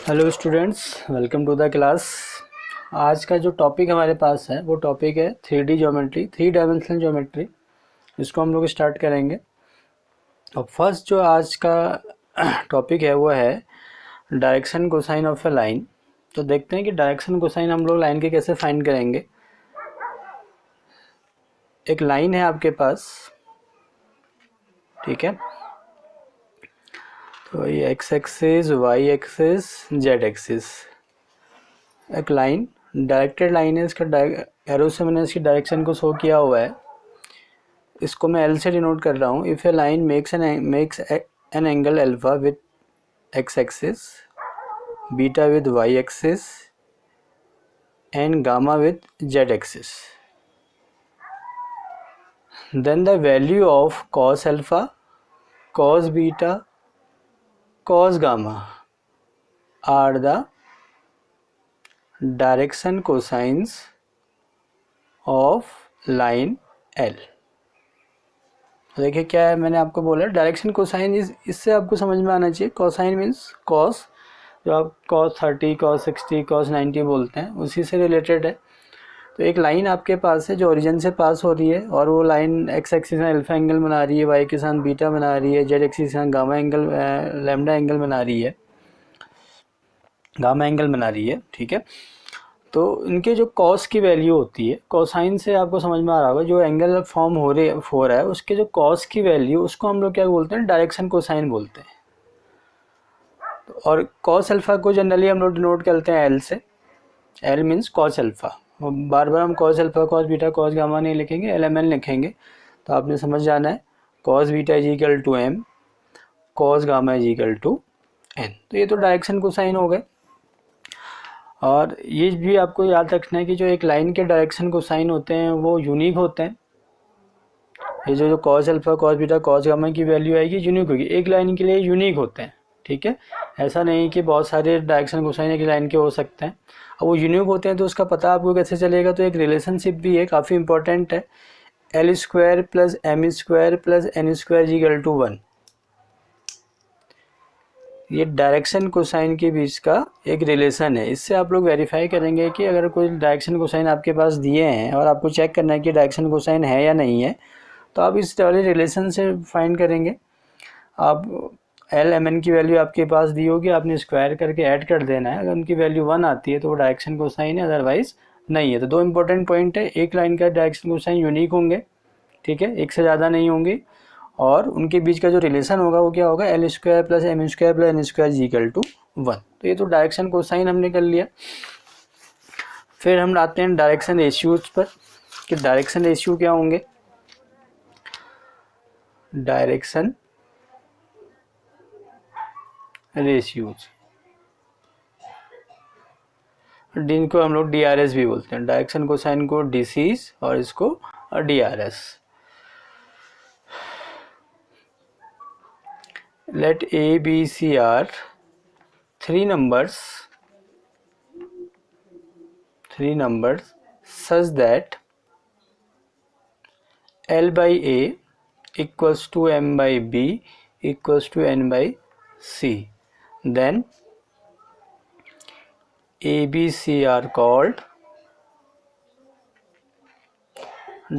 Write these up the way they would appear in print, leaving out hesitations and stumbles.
Hello students, welcome to the class. आज का जो टॉपिक हमारे पास है वो टॉपिक है 3D ज्योमेट्री, 3 डायमेंशनल ज्योमेट्री। इसको हम लोग स्टार्ट करेंगे। और फर्स्ट जो आज का टॉपिक है वो है direction cosine of A line. तो देखते हैं कि डायरेक्शन कोसाइन हम लोग लाइन के कैसे फाइंड करेंगे। एक लाइन है आपके पास, ठीक है। तो ये X axis, Y axis, Z axis, एक लाइन डायरेक्टेड लाइन है। इसका एरो से मैंने इसकी डायरेक्शन को शो किया हुआ है। इसको मैं एल से डिनोट कर रहा हूँ। If a line makes an angle alpha with X axis, beta with Y axis and gamma with Z axis, then the value of cos alpha, cos beta, cos gamma are the direction cosines of line L। देखिए क्या है, मैंने आपको बोला direction cosine. इससे आपको समझ में आना चाहिए। कोसाइन मीन्स कॉस, जो आप cos 30, cos 60, cos 90 बोलते हैं, उसी से रिलेटेड है। तो एक लाइन आपके पास है जो ओरिजिन से पास हो रही है और वो लाइन एक्स एक्सिस में अल्फा एंगल बना रही है, वाई के साथ बीटा बना रही है, जेड एक्सिस के साथ गामा एंगल लैम्डा एंगल बना रही है, गामा एंगल बना रही है, ठीक है। तो इनके जो कॉस की वैल्यू होती है, कोसाइन से आपको समझ में आ रहा होगा, जो एंगल फॉर्म हो रहा है उसके जो कॉस की वैल्यू, उसको हम लोग क्या बोलते हैं, डायरेक्शन कोसाइन बोलते हैं। और कॉस अल्फा को जनरली हम लोग डिनोट करते हैं एल से। L means cos alpha. बार बार हम cos alpha, cos beta, cos gamma नहीं लिखेंगे, एल एम एन लिखेंगे। तो आपने समझ जाना है cos beta is equal to M, cos gamma is equal to N. तो ये तो डायरेक्शन कोसाइन हो गए। और ये भी आपको याद रखना है कि जो एक लाइन के डायरेक्शन कोसाइन होते हैं वो यूनिक होते हैं। ये जो cos alpha, cos beta, cos gamma की वैल्यू आएगी यूनिक होगी, एक लाइन के लिए यूनिक होते हैं, ठीक है। ऐसा नहीं कि बहुत सारे डायरेक्शन कोसाइन एक लाइन के हो सकते हैं। अब वो यूनिक होते हैं तो उसका पता आपको कैसे चलेगा। तो एक रिलेशनशिप भी है, काफ़ी इंपॉर्टेंट है, L square plus M square plus N square equal to 1। ये डायरेक्शन कोसाइन के बीच का एक रिलेशन है। इससे आप लोग वेरीफाई करेंगे कि अगर कोई डायरेक्शन कोसाइन आपके पास दिए हैं और आपको चेक करना है कि डायरेक्शन कोसाइन है या नहीं है, तो आप इस वाले रिलेशन से फाइंड करेंगे। आप एल एम एन की वैल्यू आपके पास दी होगी, आपने स्क्वायर करके ऐड कर देना है। अगर उनकी वैल्यू 1 आती है तो वो डायरेक्शन कोसाइन है, अदरवाइज नहीं है। तो दो इंपॉर्टेंट पॉइंट है, एक लाइन का डायरेक्शन कोसाइन यूनिक होंगे, ठीक है, एक से ज़्यादा नहीं होंगे। और उनके बीच का जो रिलेशन होगा वो क्या होगा, L square plus M square plus N square equal to 1। तो ये तो डायरेक्शन कोसाइन हमने कर लिया। फिर हम आते हैं डायरेक्शन रेशियोज पर कि डायरेक्शन रेशियो क्या होंगे। डायरेक्शन रेशियोज, जिनको हम लोग DRS भी बोलते हैं। डायरेक्शन कोसाइन को DCs और इसको DRS। Let A, B, C are three numbers such that L by A equals to M by B equals to N by C. Then A, B, C are called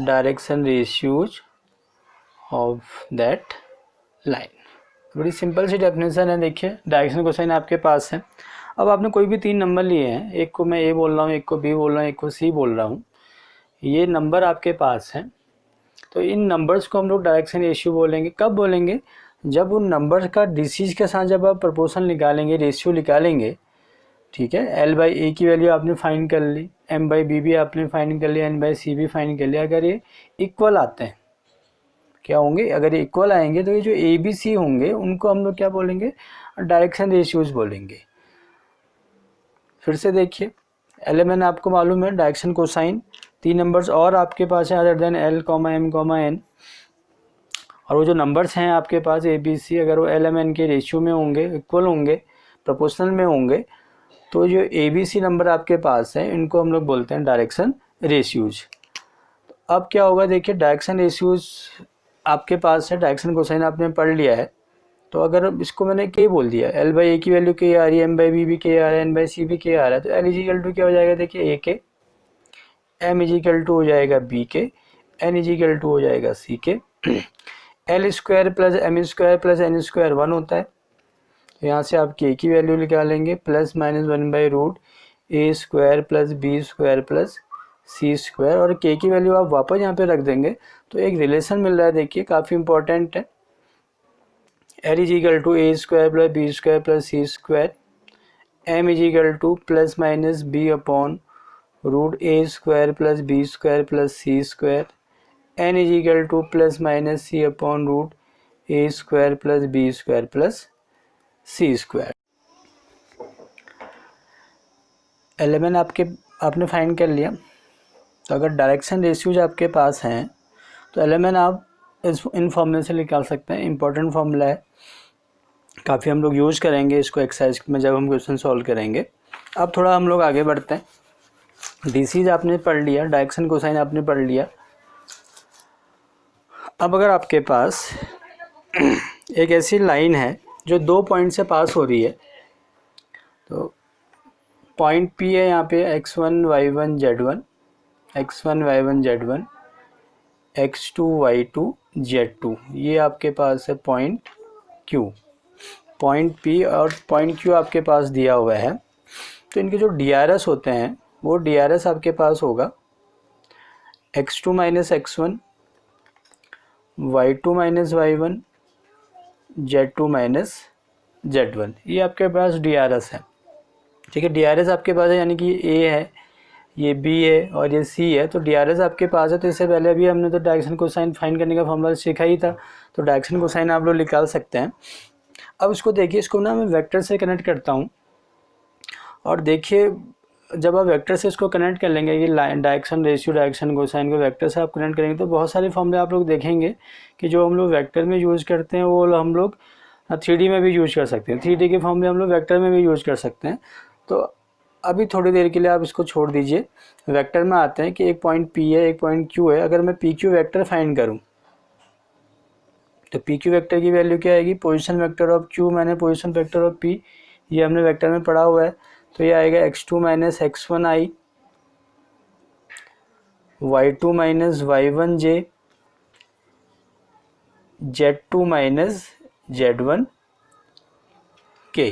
direction ratios of that line. बड़ी simple सी definition है। देखिए direction cosine आपके पास है। अब आपने कोई भी 3 नंबर लिए हैं, एक को मैं A बोल रहा हूँ, एक को B बोल रहा हूँ, एक को C बोल रहा हूँ। ये नंबर आपके पास हैं, तो इन नंबर्स को हम लोग डायरेक्शन रेशियो बोलेंगे। कब बोलेंगे, जब उन नंबर्स का डिसीज के साथ जब आप प्रोपोर्शन निकालेंगे, रेशियो निकालेंगे, ठीक है। एल बाई ए की वैल्यू आपने फाइंड कर ली, एम बाई बी भी आपने फाइंड कर लिया, एन बाई सी भी फाइंड कर लिया। अगर ये इक्वल आते हैं, क्या होंगे, अगर ये इक्वल आएंगे तो ये जो ए बी सी होंगे उनको हम लोग क्या बोलेंगे, डायरेक्शन रेशियोज बोलेंगे। फिर से देखिए, एल एम एन आपको मालूम है, डायरेक्शन कोसाइन। 3 नंबर्स और आपके पास है other than L comma M comma N. और वो जो नंबर्स हैं आपके पास ए बी सी, अगर वो एल एम एन के रेशियो में होंगे, इक्वल होंगे, प्रोपोर्शनल में होंगे, तो जो ए बी सी नंबर आपके पास है इनको हम लोग बोलते हैं डायरेक्शन रेशियोज। अब क्या होगा, देखिए डायरेक्शन रेशियोज आपके पास है, डायरेक्शन कोसाइन आपने पढ़ लिया है, तो अगर इसको मैंने के बोल दिया, एल बाई ए की वैल्यू के आ रही है, एम बाई बी भी के आ रहा है, एन बाई सी भी के आ रहा है, तो एल इजिकल टू क्या हो जाएगा, देखिए ए के, एम इजिकल टू हो जाएगा बी के, एन इजिकल टू हो जाएगा C K. L square plus M square plus N square 1 होता है, तो यहाँ से आप के की वैल्यू निकालेंगे plus minus 1 by root A square plus B square plus C square, और के की वैल्यू आप वापस यहाँ पे रख देंगे तो एक रिलेशन मिल रहा है, देखिए काफ़ी इंपॉर्टेंट है। L is equal to A square plus B square plus C square, M is equal to plus minus B upon root A square plus B square plus C square, N is equal to plus minus C upon root A square plus B square plus C square. Element आपने find कर लिया। तो अगर direction ratios आपके पास हैं तो element आप इन फॉर्मूले से निकाल सकते हैं। इंपॉर्टेंट फॉर्मूला है, काफ़ी हम लोग यूज करेंगे इसको एक्सरसाइज में जब हम क्वेश्चन सॉल्व करेंगे। अब थोड़ा हम लोग आगे बढ़ते हैं। डीसीज आपने पढ़ लिया, डायरेक्शन कोसाइन आपने पढ़ लिया। अब अगर आपके पास एक ऐसी लाइन है जो 2 पॉइंट से पास हो रही है, तो पॉइंट P है यहाँ पे x1 y1 z1, x1 y1 z1, x2 y2 z2, ये आपके पास है पॉइंट Q। पॉइंट P और पॉइंट Q आपके पास दिया हुआ है, तो इनके जो DRS होते हैं वो DRS आपके पास होगा x2 minus x1, y2 minus y1, z2 minus z1, ये आपके पास DRS है। ठीक है, DRS आपके पास है, यानी कि A है, ये B है और ये C है, तो DRS आपके पास है। तो इससे पहले अभी हमने तो डायरेक्शन कोसाइन फाइंड करने का फॉर्मूला सीखा ही था, तो डायरेक्शन कोसाइन आप लोग निकाल सकते हैं। अब इसको देखिए, इसको ना मैं वेक्टर से कनेक्ट करता हूँ, और देखिए जब आप वेक्टर से इसको कनेक्ट कर लेंगे, ये डायरेक्शन रेशियो डायरेक्शन कोसाइन को वेक्टर से आप कनेक्ट करेंगे तो बहुत सारे फॉर्मूले आप लोग देखेंगे कि जो हम लोग वेक्टर में यूज़ करते हैं वो हम लोग 3D में भी यूज कर सकते हैं। 3D के फॉर्मूले हम लोग वेक्टर में भी यूज कर सकते हैं। तो अभी थोड़ी देर के लिए आप इसको छोड़ दीजिए, वेक्टर में आते हैं कि एक पॉइंट P है, एक पॉइंट Q है। अगर मैं PQ वेक्टर फाइंड करूं तो PQ वेक्टर की वैल्यू क्या आएगी, पोजीशन वेक्टर ऑफ Q मैंने पोजीशन वेक्टर ऑफ P, ये हमने वेक्टर में पढ़ा हुआ है। तो ये आएगा x2 minus x1 i, y2 minus y1 j, z2 minus z1 k।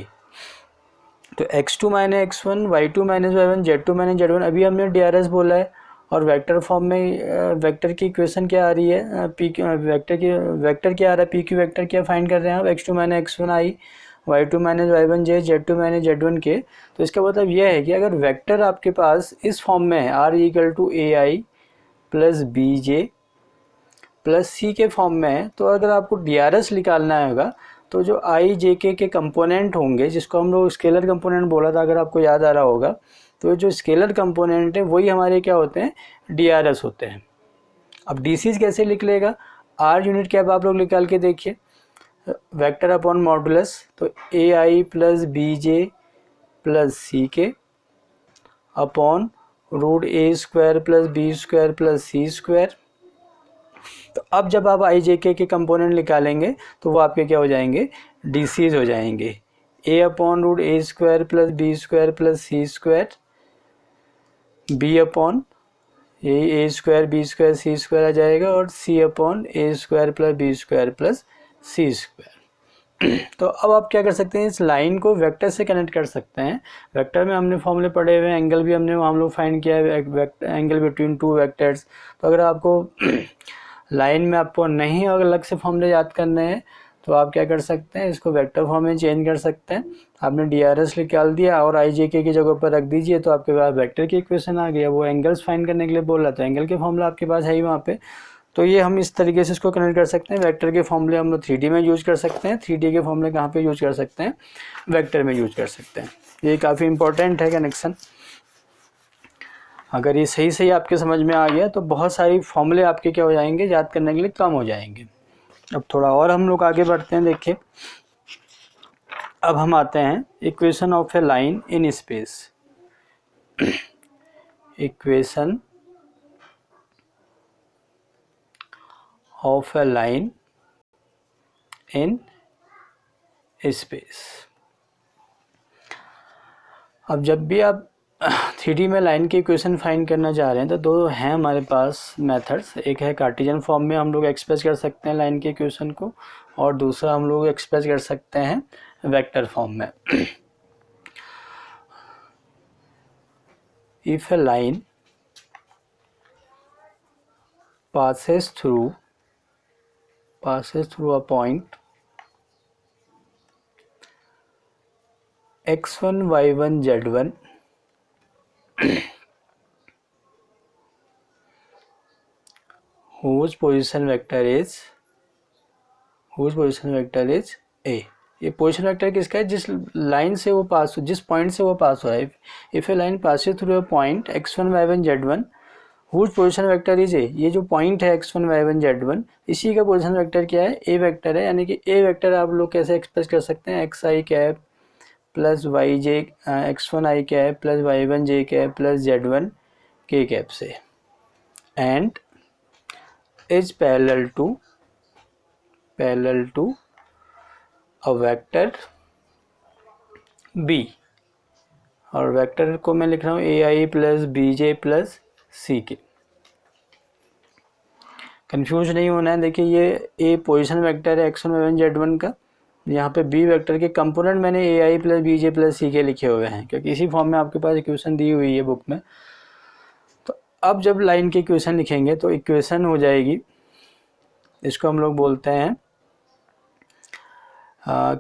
तो x2 minus x1, y2 minus y1, z2 minus z1, अभी हमने DRS बोला है। और वेक्टर फॉर्म में वेक्टर की इक्वेशन क्या आ रही है, वेक्टर क्या आ रहा है, PQ वेक्टर क्या फाइंड कर रहे हैं आप, x2 minus x1 i, y2 minus y1 j, z2 minus z1 k। तो इसका मतलब यह है कि अगर वेक्टर आपके पास इस फॉर्म में है, r equal to ai plus B J plus सी के फॉर्म में है, तो अगर आपको DRS निकालना होगा तो जो आई जे के कंपोनेंट होंगे, जिसको हम लोग स्केलर कंपोनेंट बोला था, अगर आपको याद आ रहा होगा, तो जो स्केलर कंपोनेंट है वही हमारे क्या होते हैं, DRS होते हैं। अब DCs कैसे लिख लेगा, R यूनिट क्या आप लोग निकाल के देखिए, वेक्टर अपॉन मॉडुलस, तो AI plus B J plus सी के अपॉन रूट ए square plus B square plus सी स्क्वायर। तो अब जब आप आई जे के कंपोनेंट निकालेंगे तो वो आपके क्या हो जाएंगे, DCs हो जाएंगे, a upon root A square plus B square plus C square, b upon a square b square c square आ जाएगा, और c upon a square plus B square plus C square. तो अब आप क्या कर सकते हैं, इस लाइन को वेक्टर से कनेक्ट कर सकते हैं। वेक्टर में हमने फॉर्मूले पढ़े हुए हैं, एंगल भी हमने हम लोग फाइंड किया है, एंगल बिटवीन टू वेक्टर्स। तो अगर आपको लाइन में आपको नहीं अगर अलग से फॉर्मूले याद करने हैं तो आप क्या कर सकते हैं, इसको वेक्टर फॉर्म में चेंज कर सकते हैं। आपने DRS निकाल दिया और आई जे के की जगह पर रख दीजिए, तो आपके पास वेक्टर की इक्वेशन आ गया। वो एंगल्स फाइंड करने के लिए बोल रहा था, एंगल के फॉर्मूला आपके पास है ही वहाँ पे। तो ये हम इस तरीके से इसको कनेक्ट कर सकते हैं। वेक्टर के फॉर्मूले हम लोग 3D में यूज कर सकते हैं, 3D के फॉर्मूले कहाँ पे यूज कर सकते हैं, वेक्टर में यूज कर सकते हैं। ये काफ़ी इंपॉर्टेंट है कनेक्शन। अगर ये सही सही आपके समझ में आ गया तो बहुत सारी फॉर्मूले आपके क्या हो जाएंगे, याद करने के लिए कम हो जाएंगे। अब थोड़ा और हम लोग आगे बढ़ते हैं। देखिए अब हम आते हैं equation of A line in space. Equation of A line in space. अब जब भी आप 3D में लाइन की इक्वेशन फाइंड करना चाह रहे हैं तो दो हैं हमारे पास मेथड्स, एक है कार्टेशियन फॉर्म में हम लोग एक्सप्रेस कर सकते हैं लाइन की इक्वेशन को, और दूसरा हम लोग एक्सप्रेस कर सकते हैं वेक्टर फॉर्म में। If A line passes through a point x1 y1 z1 whose position vector is a। ये पोजिशन वेक्टर किसका है? जिस लाइन से वो पास, जिस पॉइंट से वो पास हो रहा है। If A line passes through a point x1 y1 z1 whose position vector is a. ये जो पॉइंट है x1 y1 z1, इसी का पोजिशन वेक्टर क्या है? ए वेक्टर है। यानी कि ए वेक्टर आप लोग कैसे एक्सप्रेस कर सकते हैं? X I cap plus Y J x1 I cap plus y1 J cap plus z1 K cap से, and is parallel to a vector b, और वेक्टर को मैं लिख रहा हूँ A I plus B J plus C K. Confuse नहीं होना है। देखिए ये ए पोजिशन वेक्टर है x1 y1 z1 का, यहाँ पे बी वेक्टर के कंपोनेंट मैंने ए I plus B J plus सी के लिखे हुए हैं, क्योंकि इसी फॉर्म में आपके पास इक्वेशन दी हुई है बुक में। तो अब जब लाइन की इक्वेशन लिखेंगे तो इक्वेशन हो जाएगी, इसको हम लोग बोलते हैं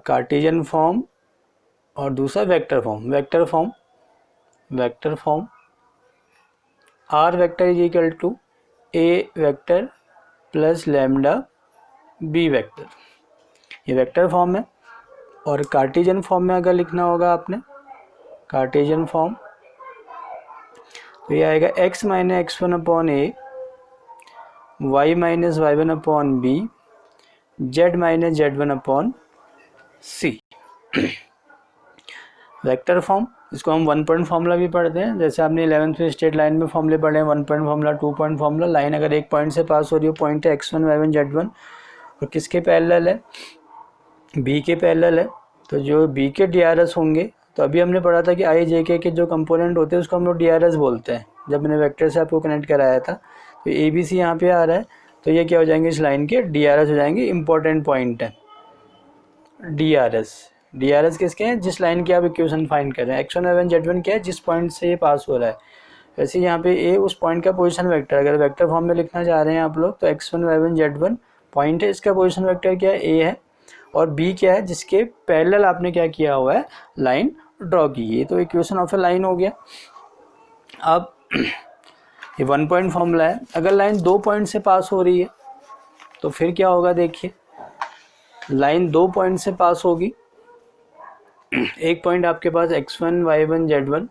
कार्टेशियन फॉर्म, और दूसरा vector form R vector is equal to A vector plus lambda B vector. ये वेक्टर फॉर्म है। और कार्टेशियन फॉर्म में अगर लिखना होगा आपने कार्टेशियन फॉर्म, तो ये आएगा x minus x1 upon a, y minus y1 upon b, z minus z1 upon c. Vector form, इसको हम 1 पॉइंट फॉर्मूला भी पढ़ते हैं। जैसे आपने 11th में स्ट्रेट लाइन में फॉर्मूले पढ़े हैं, 1 point formula, 2 point formula. Line अगर एक पॉइंट से पास हो रही हो, पॉइंट है x1 y1 z1, और किसके पैरेलल है? b के पैरेलल है। तो जो b के DRS होंगे, तो अभी हमने पढ़ा था कि i j k के जो कंपोनेंट होते हैं उसको हम लोग DRS बोलते हैं, जब मैंने वेक्टर से आपको कनेक्ट कराया था। तो ए बी सी यहाँ पे आ रहा है, तो ये क्या हो जाएंगे? इस लाइन के DRS हो जाएंगे। इंपॉर्टेंट पॉइंट है DRS किसके हैं? जिस लाइन की आप इक्वेशन फाइंड कर रहे हैं। x1 y1 z1 क्या है? जिस पॉइंट से ये पास हो रहा है। वैसे यहाँ पे ए उस पॉइंट का पोजीशन वेक्टर, अगर वेक्टर फॉर्म में लिखना चाह रहे हैं आप लोग, तो x1 y1 z1 पॉइंट है, इसका पोजीशन वेक्टर क्या है? ए है। और बी क्या है? जिसके पैरेलल आपने क्या किया हुआ है? लाइन ड्रॉ की है। तो इक्वेशन ऑफ ए लाइन हो गया। अब ये 1 पॉइंट फॉर्मूला है। अगर लाइन 2 पॉइंट से पास हो रही है तो फिर क्या होगा? देखिए लाइन 2 पॉइंट से पास होगी। एक पॉइंट आपके पास x1 y1 z1,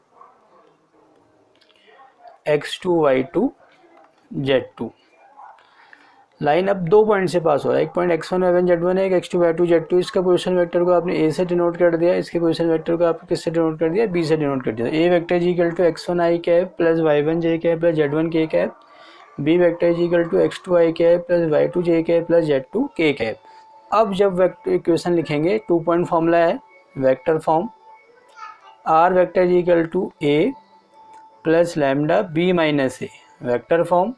x2 y2 z2। Line अब 2 पॉइंट से पास हो रहा है। एक पॉइंट x1 y1 z1 है, एक x2 y2 z2। इसका पोजीशन वेक्टर को आपने a से डिनोट कर दिया, इसके पोजीशन वेक्टर को आपने किससे डिनोट कर दिया? b से डिनोट कर दिया। a vector is equal to x1 i cap plus y1 j cap plus z1 k cap, b vector is equal to x2 i cap plus y2 j cap plus z2 k cap. अब जब vector equation लिखेंगे, 2 point formula है vector form, R vector is equal to A plus lambda B minus A, vector form.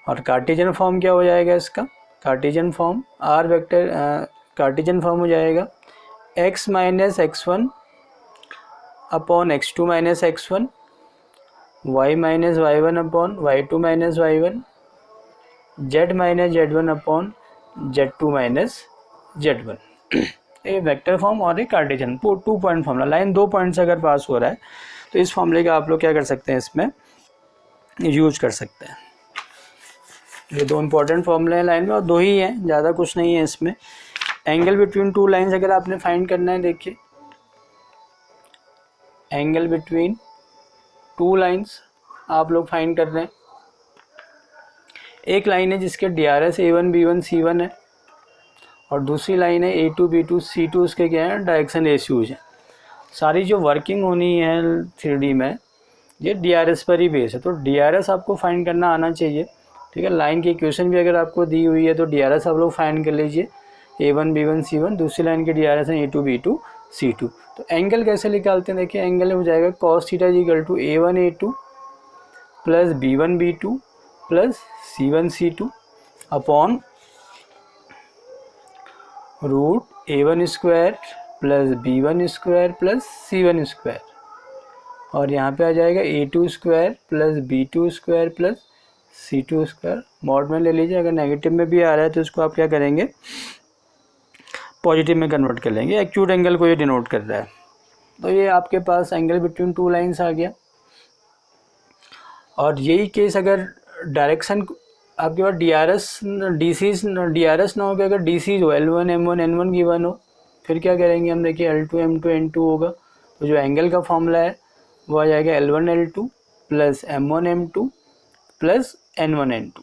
और Cartesian form क्या हो जाएगा इसका? Cartesian form R vector Cartesian form हो जाएगा x minus x1 upon x2 minus x1, y minus y1 upon y2 minus y1, z minus z1 upon z2 minus z1। ये vector form और एक Cartesian 2 point formula. Line 2 point से अगर पास हो रहा है तो इस फॉर्मूले का आप लोग क्या कर सकते हैं? इसमें यूज कर सकते हैं। ये 2 इंपॉर्टेंट फॉर्मूले हैं लाइन में, और 2 ही हैं, ज़्यादा कुछ नहीं है इसमें। एंगल बिटवीन 2 लाइन्स अगर आपने फाइंड करना है, देखिए एंगल बिटवीन 2 लाइन्स आप लोग फाइंड कर रहे हैं। एक लाइन है जिसके DRS A1 B1 C1 है, और दूसरी लाइन है A2 B2 C2, उसके क्या है? डायरेक्शन रेशियोज है। सारी जो वर्किंग होनी है 3D में ये DRS पर ही बेस है। तो DRS आपको फाइंड करना आना चाहिए, ठीक है। लाइन की इक्वेशन भी अगर आपको दी हुई है तो DRS आप लोग फाइंड कर लीजिए। A1 B1 C1, दूसरी लाइन के DRS हैं A2 B2 C2। तो एंगल कैसे निकालते हैं, देखिए एंगल हो जाएगा cos theta equal to A1 A2 plus B1 B2 plus C1 C2 upon root A1 square plus B1 square plus C1 square, और यहाँ पे आ जाएगा A2 square plus B2 square plus C2 square. Mod में ले लीजिए, अगर negative में भी आ रहा है तो इसको आप क्या करेंगे, पॉजिटिव में कन्वर्ट कर लेंगे। एक्यूट एंगल को ये डिनोट कर रहा है। तो ये आपके पास एंगल बिटवीन टू लाइंस आ गया। और यही केस अगर डायरेक्शन आपके पास DRS ना हो, अगर DCs हो L1 M1 N1 गिवन हो, फिर क्या करेंगे हम, देखिए L2 M2 N2 होगा। तो जो एंगल का फॉर्मूला है वो आ जाएगा L1 L2 plus M1 M2 plus N1 N2।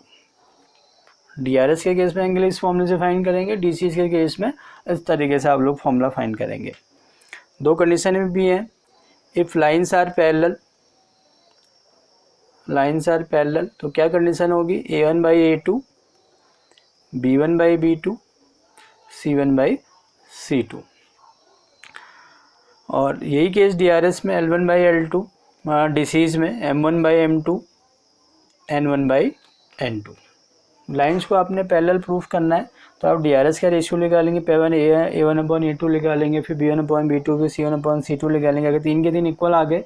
DRS के केस में एंगल इस फॉर्मूले से फाइंड करेंगे, DCs के केस में इस तरीके से आप लोग फॉर्मूला फाइंड करेंगे। दो कंडीशन भी हैं, इफ़ लाइन्स आर पैरेलल, तो क्या कंडीशन होगी, A1 by A2 B1 by B2 C1 by C2। और यही केस DRS में L1 बाई L2, DCs में M1 by M2 N1 by N2। Lines को आपने पैरेलल प्रूफ करना है तो आप DRS का रेशियो निकालेंगे, A1 अपॉन A2 निकालेंगे, फिर B1 अपॉन B2, फिर C1 अपॉन C2 निकालेंगे। अगर तीन के तीन इक्वल आ गए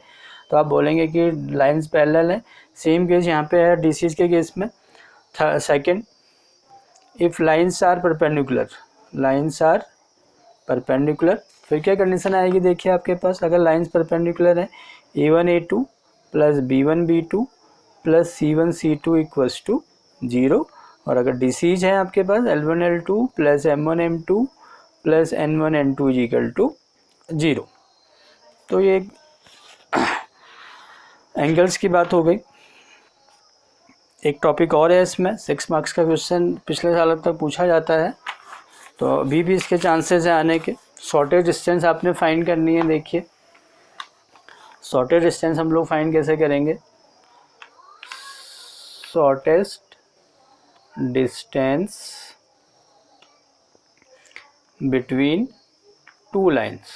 तो आप बोलेंगे कि लाइन्स पैरेलल है। सेम केस यहाँ पे है DCs के केस में। Second, if lines are perpendicular, फिर क्या कंडीशन आएगी, देखिए आपके पास अगर लाइन्स परपेंडिकुलर है A1 A2 plus B1 B2 plus C1 C2 equals to 0, और अगर DCs हैं आपके पास L1 L2 plus M1 M2 plus N1 N2 equal to 0। तो ये एंगल्स की बात हो गई। एक टॉपिक और है इसमें, 6 मार्क्स का क्वेश्चन पिछले साल तक पूछा जाता है, तो अभी भी इसके चांसेस हैं आने के। शॉर्टेज डिस्टेंस आपने फाइंड करनी है। देखिए शॉर्टेज डिस्टेंस हम लोग फाइंड कैसे करेंगे, shortest distance between two lines,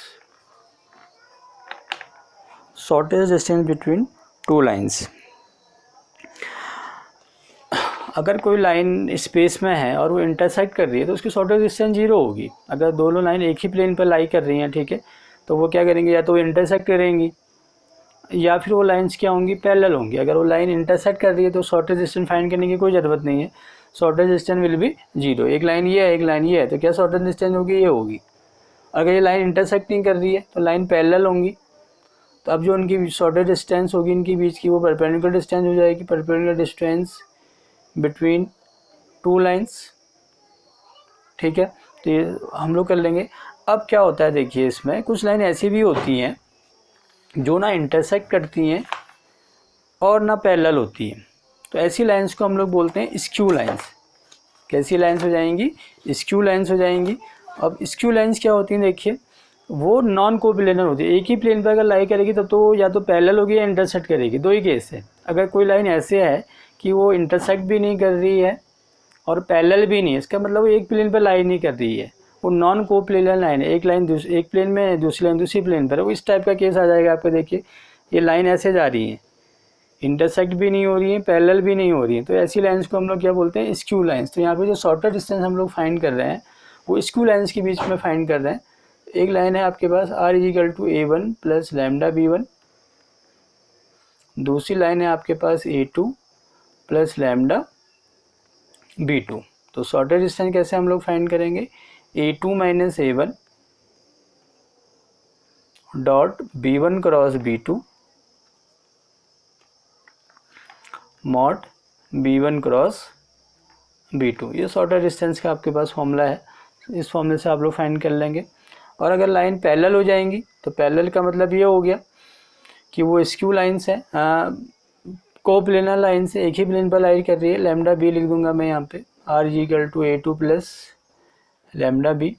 shortage distance between two lines. अगर कोई लाइन स्पेस में है और वो इंटरसेक्ट कर रही है तो उसकी शॉर्टेज डिस्टेंस 0 होगी। अगर दोनों लाइन एक ही प्लेन पर लाई कर रही हैं, ठीक है, तो वो क्या करेंगे, या तो वो इंटरसेक्ट करेंगी या फिर वो लाइन्स क्या होंगी, पैरेलल होंगी। अगर वो लाइन इंटरसेक्ट कर रही है तो शॉर्टेज डिस्टेंस फाइंड करने की कोई ज़रूरत नहीं है, शॉर्टेज डिस्टेंस विल बी 0। एक लाइन ये है, एक लाइन ये है, तो क्या शॉर्टेज डिस्टेंस होगी, ये होगी। अगर ये लाइन इंटरसेक्ट नहीं कर रही है तो लाइन पैरेलल होंगी, तो अब जो उनकी शॉर्टेज डिस्टेंस होगी इनकी बीच की, वो परपेंडिकुलर डिस्टेंस हो जाएगी, perpendicular distance between two lines. ठीक है, तो ये हम लोग कर लेंगे। अब क्या होता है, देखिए इसमें कुछ लाइन ऐसी भी होती हैं जो ना इंटरसेक्ट करती हैं और ना पैरेलल होती हैं, तो ऐसी लाइंस को हम लोग बोलते हैं स्क्यू लाइंस। कैसी लाइंस हो जाएंगी, स्क्यू लाइंस हो जाएंगी। अब स्क्यू लाइंस क्या होती हैं, देखिए वो नॉन कोप्लेनर होती है। एक ही प्लेन पर अगर लाई करेगी तब तो या तो पैरेलल होगी या इंटरसेक्ट करेगी, दो ही केस है। अगर कोई लाइन ऐसे है कि वो इंटरसेक्ट भी नहीं कर रही है और पैरेलल भी नहीं है, इसका मतलब वो एक प्लेन पर लाई नहीं कर रही है, वो नॉन कोप्लेनर लाइन है। एक लाइन एक प्लेन में है, दूसरी लाइन दूसरी प्लेन पर है, वो इस टाइप का केस आ जाएगा आपको। देखिए ये लाइन ऐसे जा रही है, इंटरसेक्ट भी नहीं हो रही है, पैरेलल भी नहीं हो रही है, तो ऐसी लाइंस को हम लोग क्या बोलते हैं, स्क्यू लाइंस। तो यहाँ पे जो शॉर्टर डिस्टेंस हम लोग फाइंड कर रहे हैं वो स्क्यू लाइंस के बीच में फाइंड कर रहे हैं। एक लाइन है आपके पास R equal to A1 plus lambda B1, दूसरी लाइन है आपके पास A2 प्लस लैम्डा B2। तो शॉर्टेज डिस्टेंस कैसे हम लोग फाइंड करेंगे, A2 minus A1 dot B1 cross B2 mod B1 cross B2। ये शॉर्टेज डिस्टेंस का आपके पास फॉर्मूला है, इस फॉर्मूले से आप लोग फाइंड कर लेंगे। और अगर लाइन पैरेलल हो जाएंगी तो पैरेलल का मतलब ये हो गया कि वो स्क्यू लाइन्स है, कोप्लेनर लाइन से एक ही प्लेन पर लाई कर रही है। लैम्डा बी लिख दूंगा मैं यहाँ पे, R equal to A2 plus lambda B.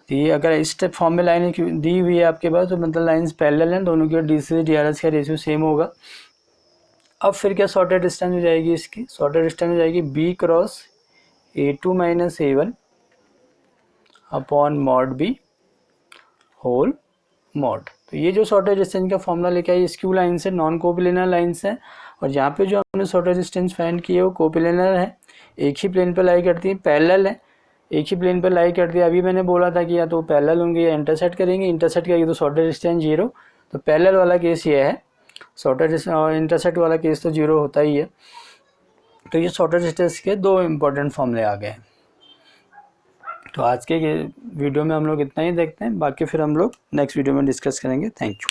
ये अगर इस टाइप फॉर्म में लाइन दी हुई है आपके पास तो मतलब लाइन्स पैरेलल हैं, दोनों के DC से DRS का रेशियो सेम होगा। अब फिर क्या शॉर्टेज डिस्टेंस हो जाएगी इसकी, शॉर्टेज डिस्टेंस हो जाएगी B cross A2 minus A1 upon mod B whole mod. तो ये जो शॉर्टेज डिस्टेंस का फॉर्मूला लेके आई स्क्यू लाइन से, नॉन कोप्लेनर लाइन से, और यहाँ पे जो हमने शॉर्टेज डिस्टेंस फाइंड किए वो कोप्लेनर है, एक ही प्लेन पे लाई करती है, पैरेलल है, एक ही प्लेन पे लाई करती है। अभी मैंने बोला था कि या तो पैरेलल होंगे या इंटरसेक्ट करेंगे, इंटरसेक्ट करेंगे तो शॉर्टेज डिस्टेंस 0, तो पैरेलल वाला केस ये है, शॉर्टेज इंटरसेक्ट वाला केस तो 0 होता ही है। तो ये शॉर्टेज डिस्टेंस के दो इम्पोर्टेंट फॉर्मूले आ गए। तो आज के वीडियो में हम लोग इतना ही देखते हैं, बाकी फिर हम लोग नेक्स्ट वीडियो में डिस्कस करेंगे। Thank you.